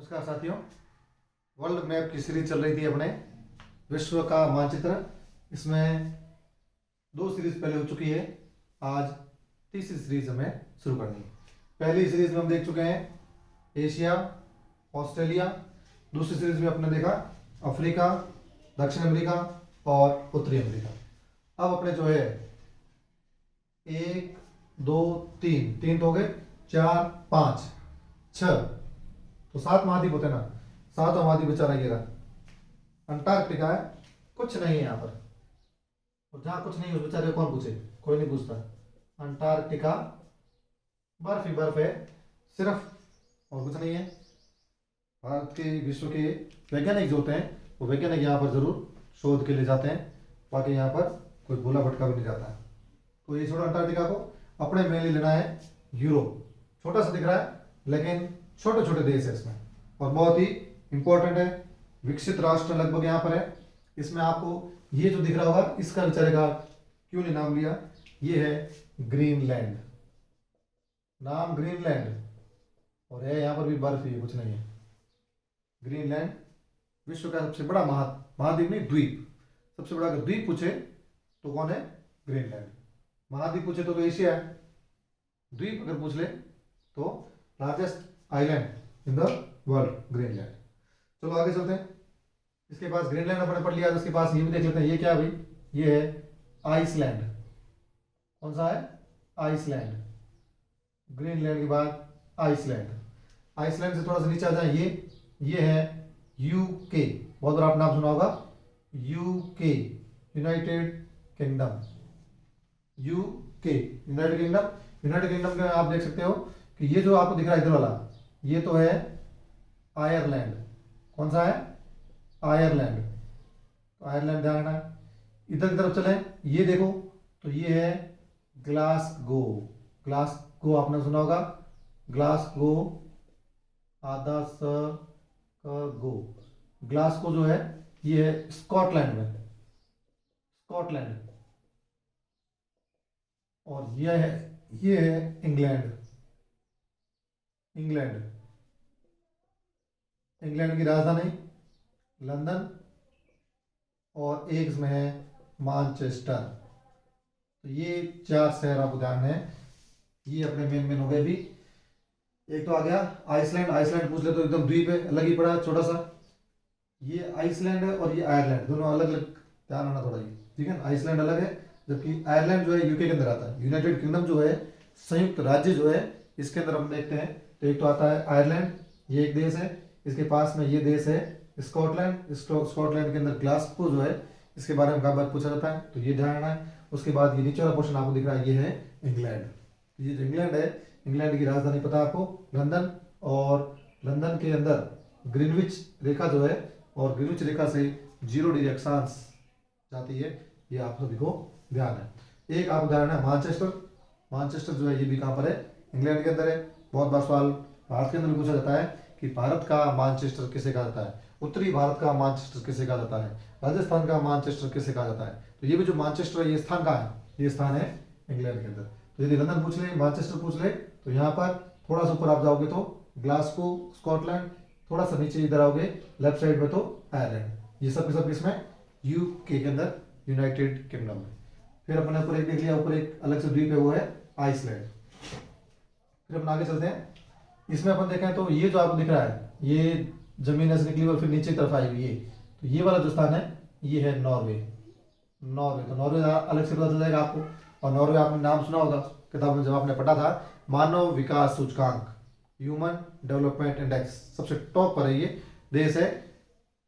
नमस्कार साथियों। World map की सीरीज चल रही थी अपने विश्व का मानचित्र। इसमें दो सीरीज पहले हो चुकी है। आज तीसरी सीरीज हमें शुरू करनी है। पहली सीरीज में हम देख चुके हैं एशिया, ऑस्ट्रेलिया। दूसरी सीरीज में अपने देखा अफ्रीका, दक्षिण अमेरिका और उत्तरी अमेरिका। अब अपने जो है एक दो तीन तीन तो हो गए, चार पाँच छः, तो सात महाद्वीप होते ना। सातों महाद्वीप बेचारा ये रहा अंटार्कटिका है, कुछ नहीं है यहाँ पर। और जहाँ कुछ नहीं है उस बेचारे को कौन पूछे, कोई नहीं पूछता। अंटार्कटिका बर्फ ही बर्फ है सिर्फ, और कुछ नहीं है। भारत के विश्व के वैज्ञानिक जो होते हैं वो वैज्ञानिक यहाँ पर जरूर शोध के लिए जाते हैं, बाकी यहाँ पर कोई भूला भटका भी नहीं जाता है। तो ये छोड़ो अंटार्कटिका को, अपने मेनली लेना है यूरोप। छोटा सा दिख रहा है लेकिन छोटे छोटे देश है इसमें और बहुत ही इंपॉर्टेंट है। विकसित राष्ट्र लगभग यहाँ पर है। इसमें आपको ये जो दिख रहा होगा इसका बेचारे का क्यों नहीं नाम लिया, ये है ग्रीनलैंड। नाम ग्रीनलैंड और है यहाँ पर भी बर्फ ही है, कुछ नहीं है। ग्रीनलैंड विश्व का सबसे बड़ा महाद्वीप नहीं द्वीप, सबसे बड़ा अगर द्वीप पूछे तो कौन है, ग्रीनलैंड। महाद्वीप पूछे तो एशिया है। द्वीप अगर पूछ ले तो largest island in the world Greenland. चलो आगे चलते हैं। इसके पास ग्रीनलैंड अपने पढ़ लिया, तो इसके पास ये भी देख लेते हैं। ये क्या है भाई, ये है आइसलैंड। कौन सा है, आइसलैंड। ग्रीनलैंड के बाद आइसलैंड। आइसलैंड से थोड़ा सा नीचे आ जाए, ये है यूके। बहुत बार आप नाम सुना होगा, UK United kingdom. UK United kingdom. United kingdom में आप देख सकते हो कि ये जो आपको दिख रहा है इधर वाला, ये तो है आयरलैंड। कौन सा है, आयरलैंड। तो आयरलैंड ध्यान रखना है। इधर की तरफ चले, ये देखो तो ये है ग्लासगो। ग्लासगो आपने सुना होगा, ग्लासगो आधा स गो। ग्लासगो जो है ये है स्कॉटलैंड में, स्कॉटलैंड। और ये है इंग्लैंड। इंग्लैंड, इंग्लैंड की राजधानी लंदन और एक इसमें है मैनचेस्टर। तो ये चार शहर आपको ध्यान है, ये अपने मेन हो गए। भी एक तो आ गया आइसलैंड। आइसलैंड पूछ ले तो एकदम द्वीप है, अलग ही पड़ा है छोटा सा। ये आइसलैंड है और ये आयरलैंड, दोनों अलग अलग, ध्यान रखना थोड़ा ये, ठीक है ना। आइसलैंड अलग है जबकि आयरलैंड जो है यूके के अंदर आता है। यूनाइटेड किंगडम जो है संयुक्त राज्य जो है, इसके अंदर हम देखते हैं तो एक तो आता है आयरलैंड, ये एक देश है। इसके पास में ये देश है स्कॉटलैंड। स्कॉटलैंड के अंदर ग्लासगो जो है, इसके बारे में बार पूछा जाता है, तो ये ध्यान रखना है। उसके बाद ये नीचे वाला पोर्शन आपको दिख रहा है, ये है इंग्लैंड। ये जो इंग्लैंड है, इंग्लैंड की राजधानी पता है आपको, लंदन। और लंदन के अंदर ग्रीनविच रेखा जो है, और ग्रीनविच रेखा से 0 डिग्री अक्षांश जाती है, ये आप सभी को ध्यान है। एक आप उदाहरण है मैनचेस्टर। मैनचेस्टर जो है ये भी कहाँ पर है, इंग्लैंड के अंदर है। बहुत बार सवाल भारत के अंदर पूछा जाता है कि भारत का मैनचेस्टर किसे कहा जाता है, उत्तरी भारत का मैनचेस्टर किसे कहा जाता है, राजस्थान का मैनचेस्टर किसे कहा जाता है। तो ये भी जो मैनचेस्टर है ये स्थान कहाँ है, ये स्थान है इंग्लैंड के अंदर। तो यदि लंदन पूछ ले, मैनचेस्टर पूछ ले, तो यहाँ पर थोड़ा सा ऊपर आप जाओगे तो ग्लासगो स्कॉटलैंड, थोड़ा सा नीचे इधर आओगे लेफ्ट साइड में तो आयरलैंड। ये सब के सब इसमें यूके के अंदर, यूनाइटेड किंगडम में। फिर अपने ऊपर एक देख लिया, ऊपर एक अलग से द्वीप है वो है आइसलैंड। फिर अपन आगे चलते हैं। इसमें अपन देखें तो ये जो आपको दिख रहा है, ये जमीन ऐसे निकली और फिर नीचे की तरफ आई हुई है, तो ये वाला जो स्थान है ये है नॉर्वे। नॉर्वे, तो नॉर्वे अलग से पता चल जाएगा आपको। और नॉर्वे आपने नाम सुना होगा किताब में जब आपने पढ़ा था, मानव विकास सूचकांक, ह्यूमन डेवलपमेंट इंडेक्स, सबसे टॉप पर है ये देश है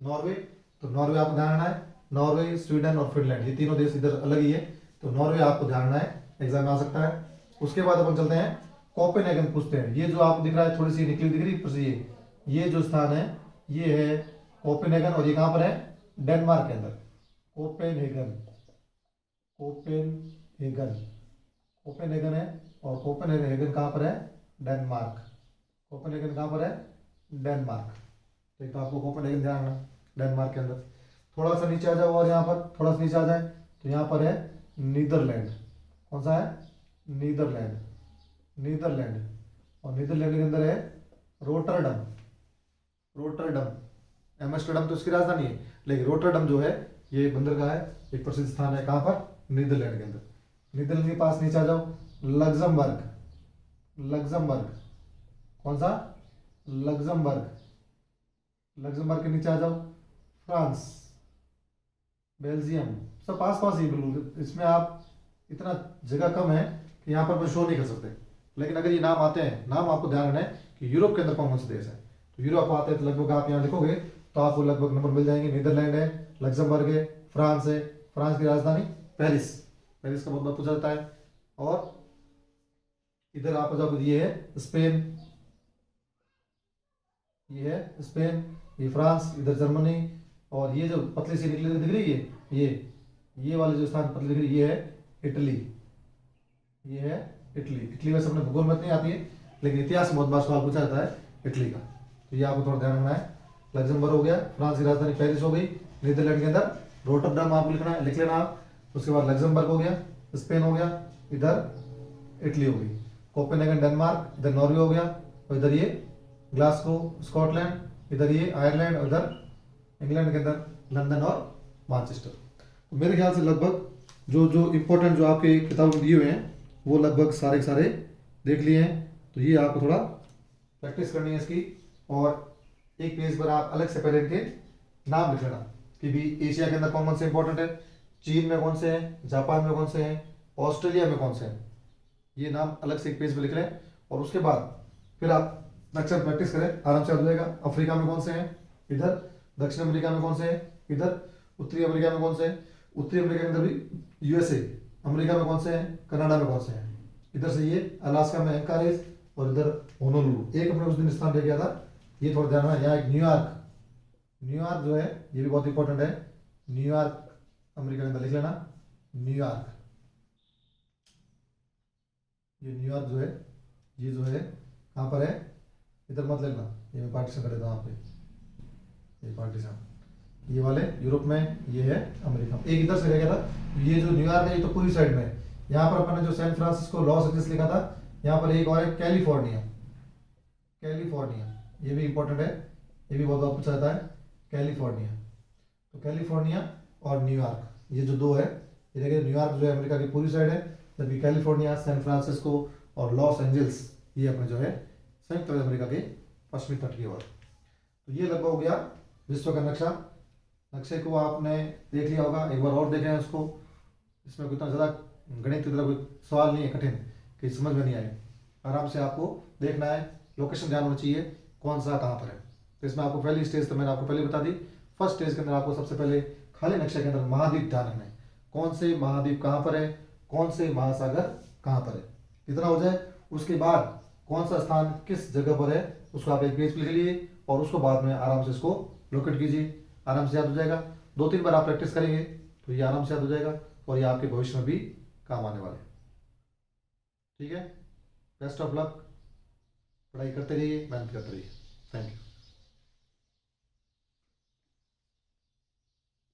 नॉर्वे। तो नॉर्वे आपको ध्यान रखना है। नॉर्वे, स्वीडन और फिनलैंड, ये तीनों देश इधर अलग ही है, तो नॉर्वे आपको ध्यान रखना है, एग्जाम में आ सकता है। उसके बाद अपन चलते हैं कोपेनहेगन पूछते हैं। ये जो आपको दिख रहा है थोड़ी सी निकली दिख रही है, ये जो स्थान है ये है कोपेनहेगन, और ये कहाँ पर है, डेनमार्क के अंदर। कोपेनहेगन, कोपेनहेगन, कोपेनहेगन है। और कोपेनहेगन कहाँ पर है, डेनमार्क। कोपेनहेगन कहाँ पर है, डेनमार्क। तो एक तो आपको कोपेनहेगन ध्यान रखना, डेनमार्क के अंदर। थोड़ा सा नीचे आ जाओ, और यहाँ पर थोड़ा सा नीचे आ जाए तो यहाँ पर है नीदरलैंड। कौन सा है, नीदरलैंड। नीदरलैंड, और नीदरलैंड के अंदर है रोटरडम। रोटरडम। एम्स्टर्डम तो इसकी राजधानी है, लेकिन रोटरडम जो है ये बंदरगाह है, एक प्रसिद्ध स्थान है। कहाँ पर? नीदरलैंड के अंदर। नीदरलैंड के पास नीचे आ जाओ, लग्जमबर्ग। लग्जमबर्ग कौन सा? लग्जमबर्ग। लग्जमबर्ग के नीचे आ जाओ, फ्रांस, बेल्जियम। सब पास पास ही बिल्कुल, इसमें आप इतना जगह कम है कि यहाँ पर कोई शो नहीं कर सकते। लेकिन अगर ये नाम आते हैं, नाम आपको ध्यान रखना है कि यूरोप के अंदर कौन कौन से देश है। तो यूरोप आते हैं तो लगभग आप यहाँ लिखोगे तो आपको लगभग नंबर मिल जाएंगे। नीदरलैंड है, लग्जमबर्ग है, फ्रांस है, फ्रांस की राजधानी पेरिस, पेरिस का बहुत बार पूछा जाता है। और इधर आप जाओ, ये है स्पेन, ये है स्पेन, ये फ्रांस, इधर जर्मनी। और ये जो पतली सी निकली दिख रही है, ये वाली जो स्थान पतली दिख रही है, ये है इटली। ये है इटली। इटली वैसे अपने भूगोल में नहीं आती है, लेकिन इतिहास में बहुत बार सवाल पूछा जाता है इटली का, तो ये आपको थोड़ा ध्यान रखना है। लग्जमबर्ग हो गया, फ्रांस की राजधानी पेरिस हो गई, नीदरलैंड के अंदर रोटरडम आपको लिखना है, लिख लेना आप। उसके बाद लग्जमबर्ग हो गया, स्पेन हो गया, इधर इटली हो गई, कोपेनहेगन डेनमार्क, इधर नॉर्वे हो गया, और इधर ये ग्लासगो स्कॉटलैंड, इधर ये आयरलैंड, और इधर इंग्लैंड के अंदर लंदन और मैनचेस्टर। तो मेरे ख्याल से लगभग जो जो इम्पोर्टेंट जो आपके किताबों में दिए हुए हैं वो लगभग सारे के सारे देख लिए हैं। तो ये आपको थोड़ा प्रैक्टिस करनी है इसकी, और एक पेज पर आप अलग से पहले इनके नाम लिख लेना कि भी एशिया के अंदर कौन कौन से इंपॉर्टेंट है, चीन में कौन से हैं, जापान में कौन से हैं, ऑस्ट्रेलिया में कौन से हैं, ये नाम अलग से एक पेज पे लिख लें। और उसके बाद फिर आप अक्सर प्रैक्टिस करें, आराम से आ जाएगा। अफ्रीका में कौन से हैं, इधर दक्षिण अमेरिका में कौन से हैं, इधर उत्तरी अमेरिका में कौन से हैं, उत्तरी अमेरिका के अंदर भी यूएसए, अमेरिका में कौन से हैं, कनाडा में कौन से हैं, इधर से ये अलास्का में एंकारेज, और इधर होनोलुलु। एक अपने उस दिन स्थान ले गया था, ये थोड़ा ध्यान रखना। यहाँ एक न्यूयॉर्क, न्यूयॉर्क जो है ये भी बहुत इंपॉर्टेंट है, न्यूयॉर्क अमेरिका के अंदर लिख लेना, न्यूयॉर्क। ये न्यूयॉर्क जो है, ये जो है कहाँ पर है, इधर मत लेना, ये मैं पार्टीशन कर देता हूँ यहाँ पे, ये पार्टीशन, ये वाले यूरोप में, ये है अमेरिका में। एक इधर से रह गया था, ये जो न्यूयॉर्क है ये तो पूरी साइड में है। यहाँ पर अपन ने जो सैन फ्रांसिस्को, लॉस एंजल्स लिखा था, यहाँ पर एक और है कैलिफोर्निया, कैलिफोर्निया, ये भी इंपॉर्टेंट है, ये भी बहुत बार पूछा जाता है, कैलिफोर्निया। तो कैलिफोर्निया और न्यूयॉर्क, ये जो दो है, ये देखिए न्यूयॉर्क जो है अमेरिका की पूरी साइड है, जबकि कैलिफोर्निया, सैन फ्रांसिस्को और लॉस एंजल्स ये अपने जो है संयुक्त राज्य अमेरिका के पश्चिमी तट की ओर। तो ये लगभग हो गया विश्व का नक्शा। नक्शे को आपने देख लिया होगा, एक बार और देखें उसको। इसमें कोई इतना ज़्यादा गणित की तरह कोई सवाल नहीं है कठिन कि समझ में नहीं आए, आराम से आपको देखना है, लोकेशन ध्यान होना चाहिए कौन सा कहाँ पर है। तो इसमें आपको पहली स्टेज तो मैंने आपको पहले बता दी। फर्स्ट स्टेज के अंदर आपको सबसे पहले खाली नक्शे के अंदर महाद्वीप ध्यान रखना है, कौन से महाद्वीप कहाँ पर है, कौन से महासागर कहाँ पर है, इतना हो जाए। उसके बाद कौन सा स्थान किस जगह पर है उसको आप एक पेज पे लिख लीजिए, और उसको बाद में आराम से इसको लोकेट कीजिए, आराम से याद हो जाएगा। 2-3 बार आप प्रैक्टिस करेंगे तो ये आराम से याद हो जाएगा, और ये आपके भविष्य में भी काम आने वाले हैं। ठीक है, बेस्ट ऑफ लक, पढ़ाई करते रहिए, मेहनत करते रहिए। Thank you.